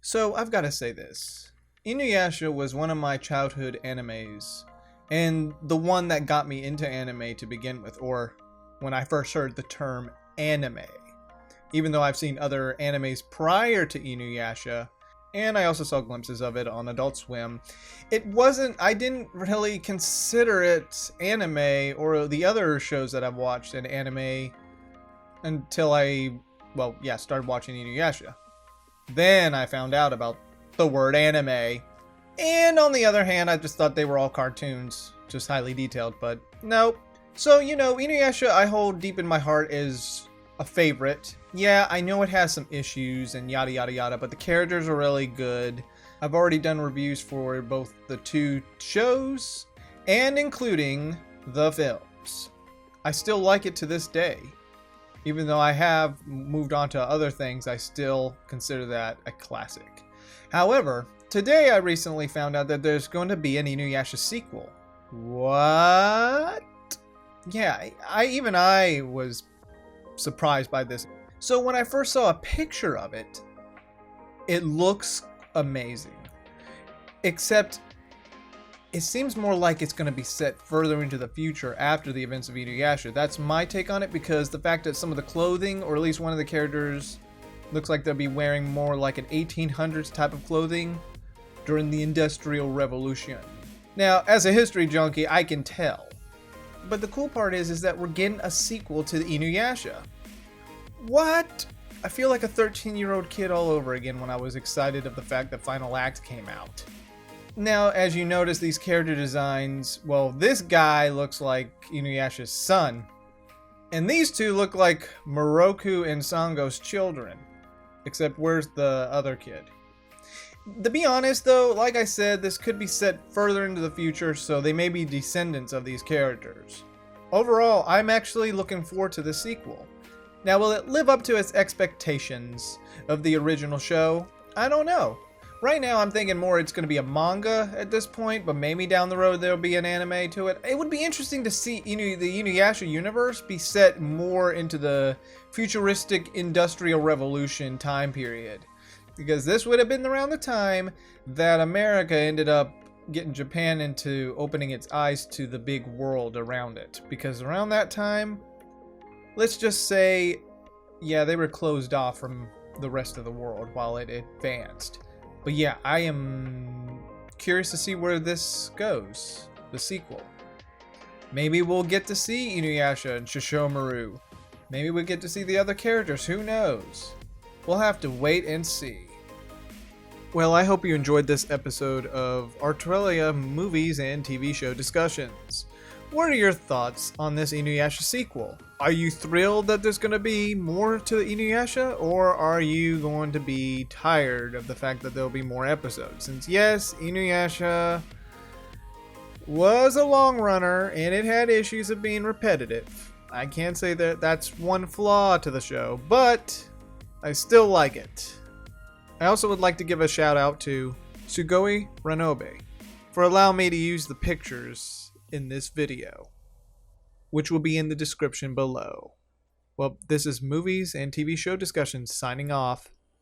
So I've got to say this. Inuyasha was one of my childhood animes, and the one that got me into anime to begin with, or when I first heard the term anime. Even though I've seen other animes prior to Inuyasha, and I also saw glimpses of it on Adult Swim, I didn't really consider it anime or the other shows that I've watched in anime until started watching Inuyasha. Then I found out about the word anime. And on the other hand, I just thought they were all cartoons, just highly detailed, but nope. So, Inuyasha I hold deep in my heart is a favorite. Yeah, I know it has some issues and yada yada yada, but the characters are really good. I've already done reviews for both the two shows and including the films. I still like it to this day. Even though I have moved on to other things, I still consider that a classic. However, today I recently found out that there's going to be an Inuyasha sequel. What? Yeah, I was surprised by this. So when I first saw a picture of it, it looks amazing. Except it seems more like it's going to be set further into the future after the events of Inuyasha. That's my take on it, because the fact that some of the clothing, or at least one of the characters, looks like they'll be wearing more like an 1800s type of clothing during the Industrial Revolution. Now, as a history junkie, I can tell. But the cool part is that we're getting a sequel to the Inuyasha. What? I feel like a 13-year-old kid all over again when I was excited of the fact that Final Act came out. Now, as you notice, these character designs, well, this guy looks like Inuyasha's son. And these two look like Moroku and Sango's children. Except where's the other kid? To be honest though, like I said, this could be set further into the future, so they may be descendants of these characters. Overall, I'm actually looking forward to the sequel. Now, will it live up to its expectations of the original show? I don't know. Right now, I'm thinking more it's going to be a manga at this point, but maybe down the road there'll be an anime to it. It would be interesting to see the Inuyasha universe be set more into the futuristic Industrial Revolution time period. Because this would have been around the time that America ended up getting Japan into opening its eyes to the big world around it. Because around that time, let's just say, yeah, they were closed off from the rest of the world while it advanced. But yeah, I am curious to see where this goes, the sequel. Maybe we'll get to see Inuyasha and Shishomaru. Maybe we'll get to see the other characters, who knows? We'll have to wait and see. Well, I hope you enjoyed this episode of Artrelia movies and TV show discussions. What are your thoughts on this Inuyasha sequel? Are you thrilled that there's going to be more to Inuyasha, or are you going to be tired of the fact that there'll be more episodes? Since yes, Inuyasha was a long runner and it had issues of being repetitive. I can't say that that's one flaw to the show, but I still like it. I also would like to give a shout out to Sugoi Ranobe for allowing me to use the pictures in this video, which will be in the description below. Well, this is Movies and TV Show Discussions signing off.